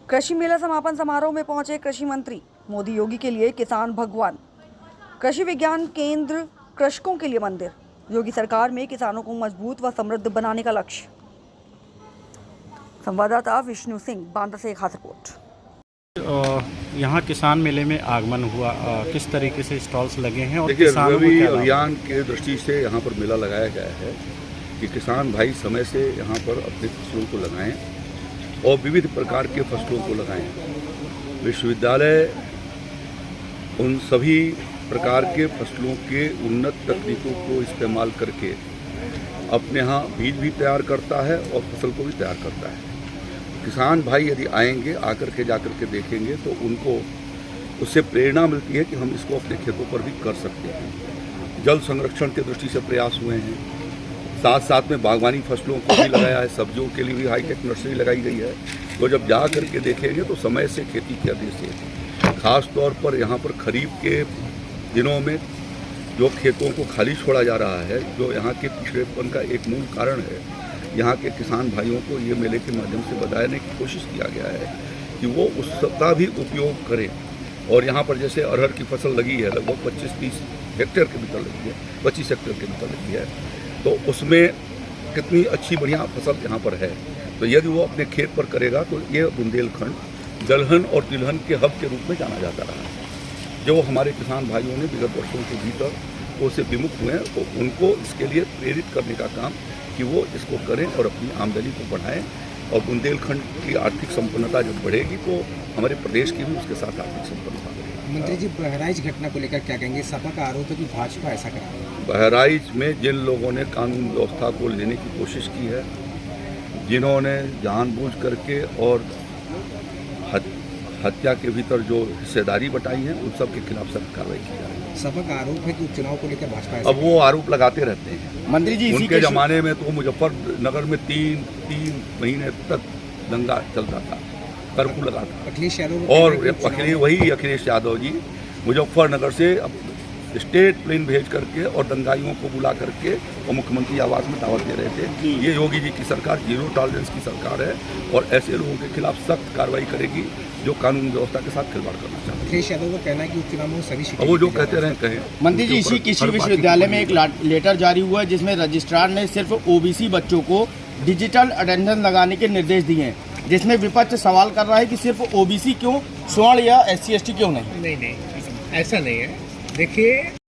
कृषि मेला समापन समारोह में पहुंचे कृषि मंत्री। मोदी योगी के लिए किसान भगवान। कृषि विज्ञान केंद्र कृषकों के लिए मंदिर। योगी सरकार में किसानों को मजबूत व समृद्ध बनाने का लक्ष्य। संवाददाता विष्णु सिंह बांदा से खास रिपोर्ट। यहाँ किसान मेले में आगमन हुआ, किस तरीके से स्टॉल्स लगे हैं और देखिए, किसानों को रबी क्या लाभ? अभियान के दृष्टि से यहाँ पर मेला लगाया गया है कि किसान भाई समय से यहाँ पर अपने फसलों को लगाएं और विविध प्रकार के फसलों को लगाएं। विश्वविद्यालय उन सभी प्रकार के फसलों के उन्नत तकनीकों को इस्तेमाल करके अपने यहाँ बीज भी तैयार करता है और फसल को भी तैयार करता है। किसान भाई यदि आएंगे, आकर के जाकर के देखेंगे तो उनको उससे प्रेरणा मिलती है कि हम इसको अपने खेतों पर भी कर सकते हैं। जल संरक्षण के दृष्टि से प्रयास हुए हैं, साथ साथ में बागवानी फसलों को भी लगाया है, सब्जियों के लिए भी हाईटेक नर्सरी लगाई गई है। तो जब जा करके देखेंगे तो समय से खेती करने से खास तौर पर यहाँ पर खरीफ के दिनों में जो खेतों को खाली छोड़ा जा रहा है, जो यहाँ के पिछड़ेपन का एक मूल कारण है, यहाँ के किसान भाइयों को ये मेले के माध्यम से बताने की कोशिश किया गया है कि वो उसका भी उपयोग करें। और यहाँ पर जैसे अरहर की फसल लगी है, लगभग 25-30 हेक्टेयर के भीतर लगी है, 25 हेक्टेयर के भीतर लगी है, तो उसमें कितनी अच्छी बढ़िया फसल यहाँ पर है। तो यदि वो अपने खेत पर करेगा तो ये बुंदेलखंड दलहन और तिलहन के हब के रूप में जाना जाता रहा है। जो हमारे किसान भाइयों ने विगत वर्षों के भीतर उससे विमुख हुए हैं, तो उनको इसके लिए प्रेरित करने का काम कि वो इसको करें और अपनी आमदनी को बढ़ाएं। और बुंदेलखंड की आर्थिक संपन्नता जब बढ़ेगी तो हमारे प्रदेश की भी उसके साथ आर्थिक संपन्नता बढ़ेगी। मंत्री जी, बहराइच घटना को लेकर क्या कहेंगे? सपा का आरोप है कि भाजपा ऐसा करा रही है। बहराइच में जिन लोगों ने कानून व्यवस्था को लेने की कोशिश की है, जिन्होंने जानबूझ करके और हत्या के भीतर जो हिस्सेदारी बटाई है, उन सब के खिलाफ सख्त कार्रवाई की जा रही है। सपा का आरोप है कि उपचुनाव को लेकर भाजपा अब वो आरोप लगाते रहते हैं। मंत्री जी, उनके जमाने में तो मुजफ्फरनगर में तीन महीने तक दंगा चलता था, कर्फ्यू लगा था। अखिलेश यादव और अखिलेश यादव जी मुजफ्फरनगर से स्टेट प्लेन भेज करके और दंगाइयों को बुला करके और मुख्यमंत्री आवास में दावत दे रहे थे। ये योगी जी की सरकार जीरो टॉलरेंस की सरकार है और ऐसे लोगों के खिलाफ सख्त कार्रवाई करेगी जो कानून व्यवस्था के साथ खिलवाड़ करना चाहते हैं। अखिलेश यादव का कहना है कि उपचुनाव में सभी वो जो कहते रहे कहें। मंत्री जी, इसी कृषि विश्वविद्यालय में एक लेटर जारी हुआ है जिसमें रजिस्ट्रार ने सिर्फ ओबीसी बच्चों को डिजिटल अटेंडेंस लगाने के निर्देश दिए हैं, जिसमें विपक्ष सवाल कर रहा है कि सिर्फ ओबीसी क्यों, स्वर्ण या SC ST क्यों नहीं? नहीं, ऐसा नहीं है। देखिए,